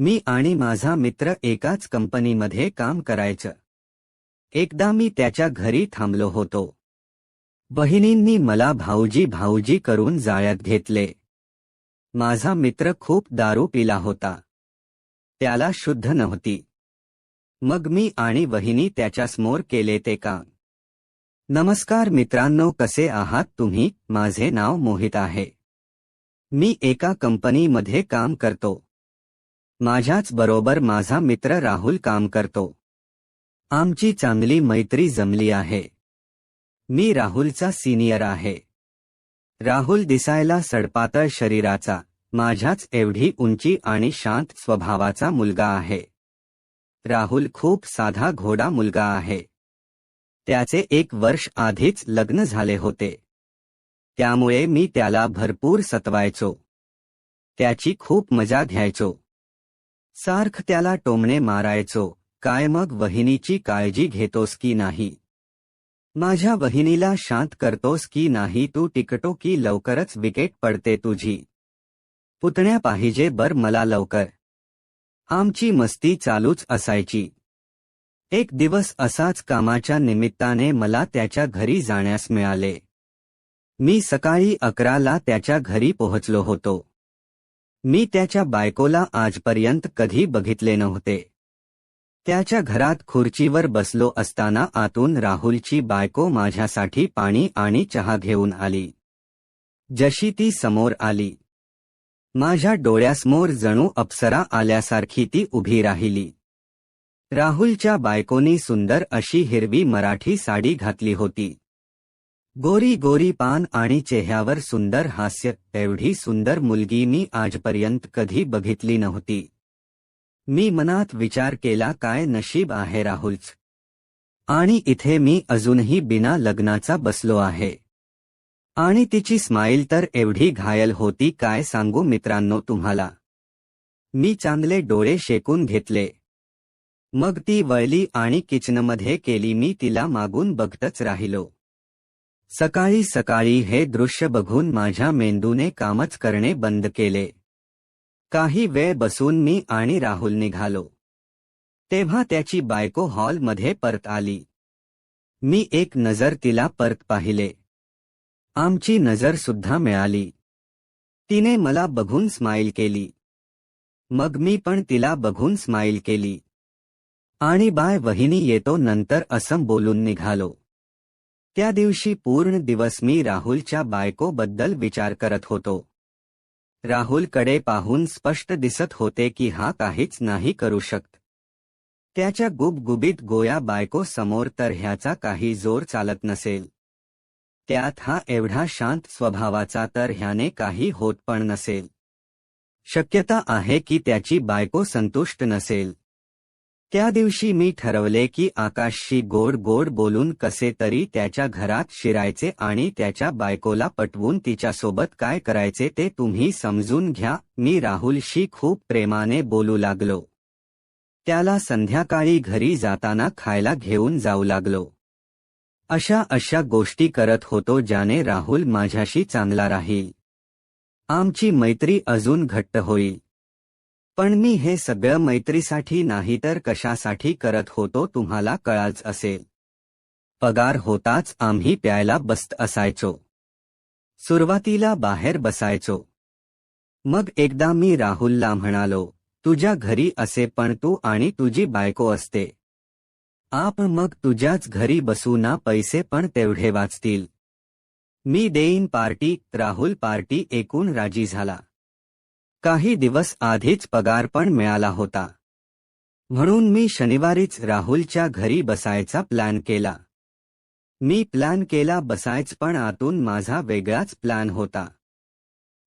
मी आणि माझा मित्र एकाच कंपनीमध्ये काम करायचं. एकदा मी त्याच्या घरी थांबलो होतो. बहिणींनी मला भाऊजी भाऊजी करून जाळ्यात घेतले. माझा मित्र खूप दारू पिला होता. त्याला शुद्ध नव्हती. मग मी आणि वहिनी त्याच्यासमोर केले ते काम. नमस्कार मित्रांनो, कसे आहात तुम्ही? माझे नाव मोहित आहे. मी एका कंपनीमध्ये काम करतो. माझ्याच बरोबर माझा मित्र राहुल काम करतो. आमची चांगली मैत्री जमली आहे. मी राहुलचा सिनियर आहे. राहुल दिसायला सडपातळ शरीराचा, माझ्याच एवढी उंची आणि शांत स्वभावाचा मुलगा आहे. राहुल खूप साधा घोडा मुलगा आहे. त्याचे 1 वर्ष आधीच लग्न झाले होते. त्यामुळे मी त्याला भरपूर सतवायचो. त्याची खूप मजा घ्यायचो. सारखं त्याला टोमणे मारायचो, काय मग वहिनीची काळजी घेतोस की नाही? माझ्या वहिनीला शांत करतोस की नाही? तू टिकतो की लवकरच विकेट पडते तुझी? पुतण्या पाहिजे बर मला लवकर. आमची मस्ती चालूच असायची. एक दिवस असाच कामाच्या निमित्ताने मला त्याच्या घरी जाण्यास मिळाले. मी सकाळी 11ला त्याच्या घरी पोहोचलो होतो. मी त्याच्या बायकोला आजपर्यंत कधी बघितले नव्हते. त्याच्या घरात खुर्चीवर बसलो असताना आतून राहुलची बायको माझ्यासाठी पाणी आणि चहा घेऊन आली. जशी ती समोर आली, माझ्या डोळ्यासमोर जणू अप्सरा आल्यासारखी ती उभी राहिली. राहुलच्या बायकोनी सुंदर अशी हिरवी मराठी साडी घातली होती. गोरी गोरी पान आणि चेहऱ्यावर सुंदर हास्य. एवढी सुंदर मुलगी मी आजपर्यंत कधी बघितली नव्हती. मी मनात विचार केला, काय नशीब आहे राहुलच. आणि इथे मी अजूनही बिना लग्नाचा बसलो आहे. आणि तिची स्माईल तर एवढी घायल होती, काय सांगू मित्रांनो तुम्हाला. मी चांगले डोळे शेकून घेतले. मग ती वळली आणि किचनमध्ये गेली. मी तिला मागून बघतच राहिलो. सकाळी सकाळी हे दृश्य बघून माझ्या मेंदूने कामच करणे बंद केले. काही वेळ बसून मी आणि राहुल निघालो. तेव्हा त्याची बायको हॉलमध्ये परत आली. मी एक नजर तिला परत पाहिले. आमची नजर सुद्धा मिळाली. तिने मला बघून स्माईल केली. मग मी पण तिला बघून स्माईल केली. आणि बाय वहिनी येतो नंतर असं बोलून निघालो. त्या दिवशी पूर्ण दिवस मी राहुलच्या बायकोबद्दल विचार करत होतो. राहुलकडे पाहून स्पष्ट दिसत होते की हा काहीच नाही करू शकत. त्याच्या गुबगुबीत गोया बायको समोर तर ह्याचा काही जोर चालत नसेल. त्यात हा एवढा शांत स्वभावाचा तर ह्याने काही होत पण नसेल. शक्यता आहे की त्याची बायको संतुष्ट नसेल. त्या दिवशी मी ठरवले की आकाशशी गोड गोड बोलून कसे तरी त्याच्या घरात शिरायचे आणि त्याच्या बायकोला पटवून तिच्यासोबत काय करायचे ते तुम्ही समजून घ्या. मी राहुलशी खूप प्रेमाने बोलू लागलो. त्याला संध्याकाळी घरी जाताना खायला घेऊन जाऊ लागलो. अशा गोष्टी करत होतो ज्याने राहुल माझ्याशी चांगला राहील. आमची मैत्री अजून घट्ट होईल. पण मी हे सगळं मैत्रीसाठी नाही तर कशासाठी करत होतो तुम्हाला कळाच असेल. पगार होताच आम्ही प्यायला बसत असायचो. सुरुवातीला बाहेर बसायचो. मग एकदा मी राहुलला म्हणालो, तुझ्या घरी असे पण तू आणि तुझी बायको असते. आपण मग तुझ्याच घरी बसू ना, पैसे पण तेवढे वाचतील. मी देईन पार्टी. राहुल पार्टी ऐकून राजी झाला. काही दिवस आधीच पगार पण मिळाला होता. म्हणून मी शनिवारीच राहुलच्या घरी बसायचा प्लॅन केला. मी प्लॅन केला बसायच, पण आतून माझा वेगळाच प्लॅन होता.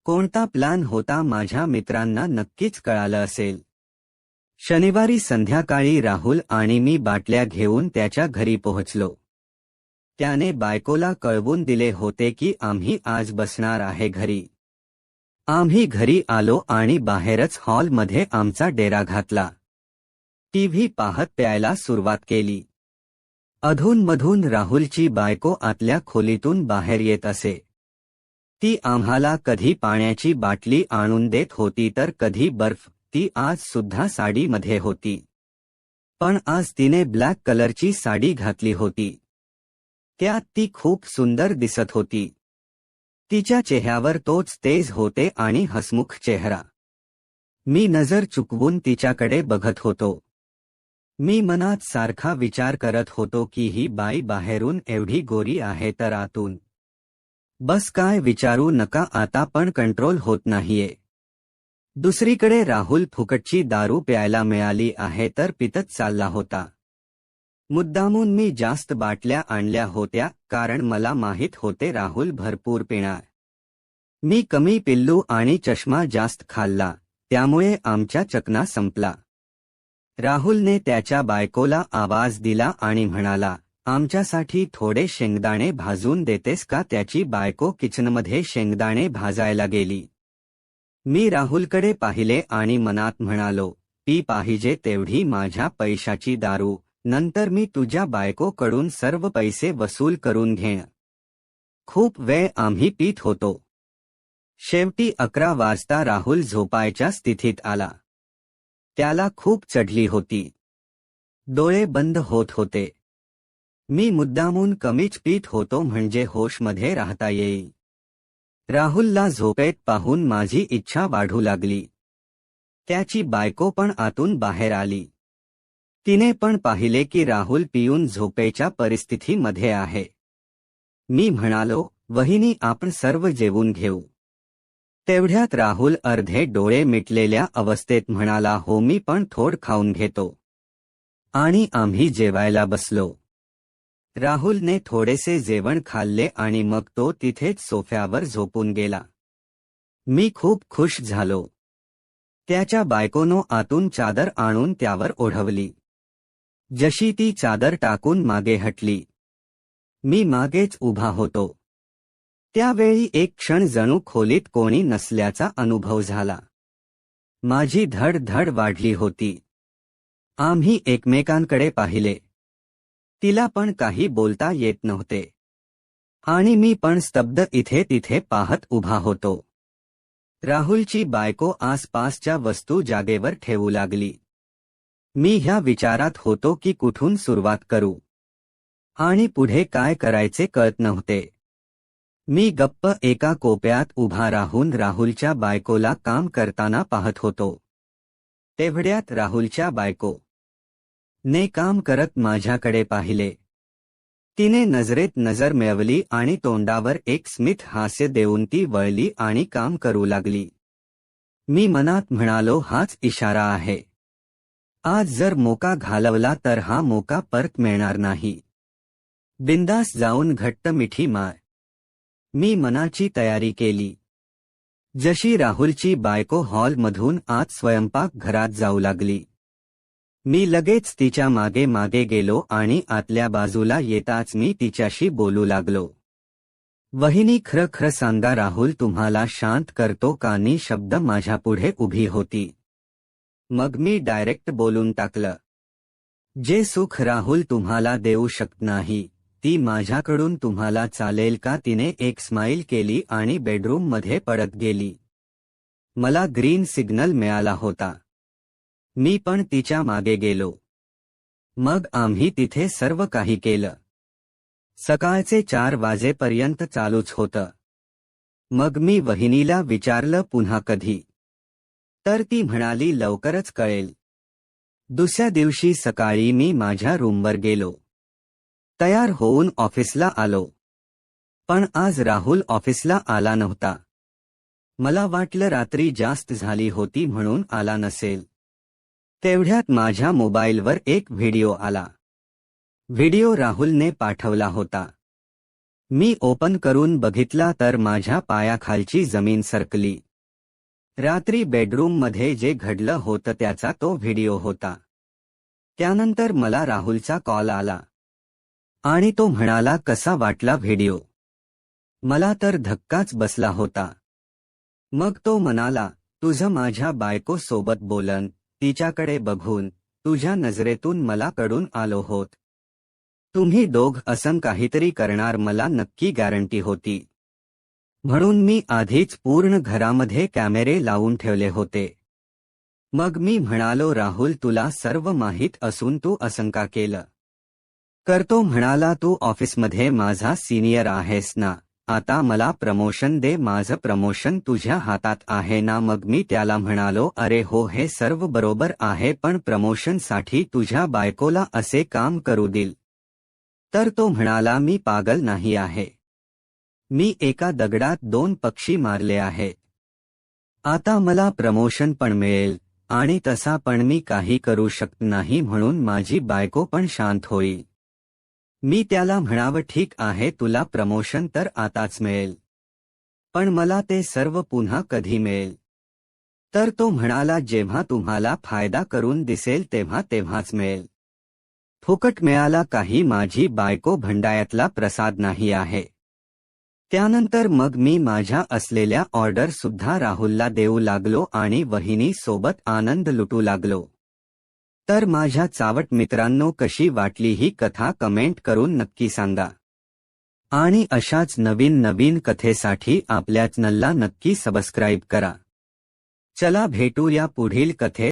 कोणता प्लॅन होता माझ्या मित्रांना नक्कीच कळालं असेल. शनिवारी संध्याकाळी राहुल आणि मी बाटल्या घेऊन त्याच्या घरी पोहोचलो. त्याने बायकोला कळवून दिले होते की आम्ही आज बसणार आहे घरी. आम्ही घरी आलो आणि बाहेरच हॉलमध्ये आमचा डेरा घातला. टीव्ही पाहत प्यायला सुरुवात केली. अधूनमधून राहुलची बायको आतल्या खोलीतून बाहेर येत असे. ती आम्हाला कधी पाण्याची बाटली आणून देत होती तर कधी बर्फ. ती आज सुद्धा साडीमध्ये होती. पण आज तिने ब्लॅक कलरची साडी घातली होती. त्यात ती खूप सुंदर दिसत होती. तिच्या चेहऱ्यावर तोच तेज होते आणि हसमुख चेहरा. मी नजर चुकवून तिच्याकडे बघत होतो. मी मनात सारखा विचार करत होतो की ही बाई बाहेरून एवढी गोरी आहे तर आतून. बस काय विचारू नका आता, पण कंट्रोल होत नाहीये. दुसरीकडे राहुल फुकटची दारू प्यायला मिळाली आहे तर पितच चालला होता. मुद्दामून मी जास्त बाटल्या आणल्या होत्या कारण मला माहीत होते राहुल भरपूर पिणार. मी कमी पिल्लू आणि चष्मा जास्त खाल्ला, त्यामुळे आमच्या चकना संपला. राहुलने त्याच्या बायकोला आवाज दिला आणि म्हणाला, आमच्यासाठी थोडे शेंगदाणे भाजून देतेस का? त्याची बायको किचनमध्ये शेंगदाणे भाजायला गेली. मी राहुलकडे पाहिले आणि मनात म्हणालो, पी पाहिजे तेवढी माझ्या पैशाची दारू, नंतर मी तुझ्या बायकोकडून सर्व पैसे वसूल करून घेईन. खूप वेळ आम्ही पीत होतो. शेवटी 11 वाजता राहुल झोपायच्या स्थितीत आला. त्याला खूप चढली होती. डोळे बंद होत होते. मी मुद्दामून कमीच पीत होतो म्हणजे होशमध्ये राहता येईल. राहुलला झोपेत पाहून माझी इच्छा वाढू लागली. त्याची बायको पण आतून बाहेर आली. तिने पण पाहिले की राहुल पिऊन झोपेच्या परिस्थितीमध्ये आहे. मी म्हणालो, वहिनी आपण सर्व जेवून घेऊ. तेवढ्यात राहुल अर्धे डोळे मिटलेल्या अवस्थेत म्हणाला, हो मी पण थोड खाऊन घेतो. आणि आम्ही जेवायला बसलो. राहुलने थोडेसे जेवण खाल्ले आणि मग तो तिथेच सोफ्यावर झोपून गेला. मी खूप खुश झालो. त्याच्या बायकोनं आतून चादर आणून त्यावर ओढवली. जशी ती चादर टाकून मागे हटली. मी मागेच उभा होतो. त्यावेळी एक क्षण जणू खोलीत कोणी नसल्याचा अनुभव झाला. माझी धडधड वाढली होती. आम्ही एकमेकांकडे पाहिले. तिला पण काही बोलता येत नव्हते. आणि मी पण स्तब्ध इथे तिथे पाहत उभा होतो. राहुलची बायको आसपासच्या वस्तू जागेवर ठेवू लागली. मी ह्या विचारात होतो की कुठून सुरुवात करू आणि पुढे काय करायचे कळत नव्हते. मी गप्प एका कोपऱ्यात उभा राहून राहुलच्या बायकोला काम करताना पाहत होतो. तेवढ्यात राहुलच्या बायको ने काम करत माझ्याकडे पाहिले. तिने नजरेत नजर मिळवली आणि तोंडावर एक स्मित हास्य देऊन ती वळली आणि काम करू लागली. मी मनात म्हणालो, हाच इशारा आहे. आज जर मोका घालवला तर हा मोका परत मिळणार नाही. बिंदास जाऊन घट्ट मिठी मार. मी मनाची तयारी केली. जशी राहुलची बायको हॉलमधून आत स्वयंपाकघरात जाऊ लागली. मी लगेच तिच्या मागे मागे गेलो आणि आतल्या बाजूला येताच मी तिच्याशी बोलू लागलो. वहिनी खरं खरं सांगा, राहुल तुम्हाला शांत करतो का? नी शब्द माझ्यापुढे उभी होती. मग मी डायरेक्ट बोलून टाकलं. जे सुख राहुल तुम्हाला देऊ शकत नाही, ती माझ्याकडून तुम्हाला चालेल का? तिने एक स्माईल केली आणि बेडरूममध्ये पडत गेली. मला ग्रीन सिग्नल मिळाला होता. मी पण तिच्या मागे गेलो. मग आम्ही तिथे सर्व काही केलं. सकाळचे 4 वाजेपर्यंत चालूच होतं. मग मी वहिनीला विचारलं, पुन्हा कधी? तर ती म्हणाली, लवकरच कळेल. दुसऱ्या दिवशी सकाळी मी माझ्या रूमवर गेलो. तयार होऊन ऑफिसला आलो. पण आज राहुल ऑफिसला आला नव्हता. मला वाटलं रात्री जास्त झाली होती म्हणून आला नसेल. तेवढ्यात माझ्या मोबाईलवर एक व्हिडिओ आला. व्हिडिओ राहुलने पाठवला होता. मी ओपन करून बघितला तर माझ्या पायाखालची जमीन सरकली. रात्री बेडरूममध्ये जे घडलं होतं त्याचा तो व्हिडिओ होता. त्यानंतर मला राहुलचा कॉल आला. आणि तो म्हणाला, कसा वाटला व्हिडिओ? मला तर धक्काच बसला होता. मग तो म्हणाला, तुझं माझ्या बायको सोबत बोलन, तिच्याकडे बघून, तुझ्या नजरेतून मला कळून आलो होत. तुम्ही दोघ असं काहीतरी करणार मला नक्की गॅरंटी होती. म्हणून मी आधीच पूर्ण घरामध्ये कॅमेरे लावून ठेवले होते. मग मी म्हणालो, राहुल, तुला सर्व माहीत असून तू असं का केलं? करतो म्हणाला, तू ऑफिसमध्ये माझा सिनियर आहेस ना, आता मला प्रमोशन दे, माझं प्रमोशन तुझ्या हातात आहे ना. मग मी त्याला म्हणालो, अरे हो, हे सर्व बरोबर आहे, पण प्रमोशनसाठी तुझ्या बायकोला असे काम करू दिल तर? तो म्हणाला, मी पागल नाही आहे. मी एका दगडात दोन पक्षी मारले आहेत. आता मला प्रमोशन पण मिळेल आणि तसा पण मी काही करू शकत नाही, म्हणून माझी बायको पण शांत होईल. मी त्याला म्हणावं, ठीक आहे, तुला प्रमोशन तर आताच मिळेल, पण मला ते सर्व पुन्हा कधी मिळेल? तर तो म्हणाला, जेव्हा तुम्हाला फायदा करून दिसेल तेव्हाच मिळेल. फुकट मिळाला काही माझी बायको भंडायातला प्रसाद नाही आहे. त्यानंतर मग मी माझ्या असलेल्या ऑर्डर सुद्धा राहुलला देऊ लागलो आणि वहिनी सोबत आनंद लुटू लागलो. तर माझ्या चावट मित्रांनो, कशी वाटली ही कथा कमेंट करून नक्की सांगा. आणि अशाच नवीन नवीन कथेसाठी आपल्या चॅनलला नक्की सबस्क्राईब करा. चला भेटूया पुढील कथेत.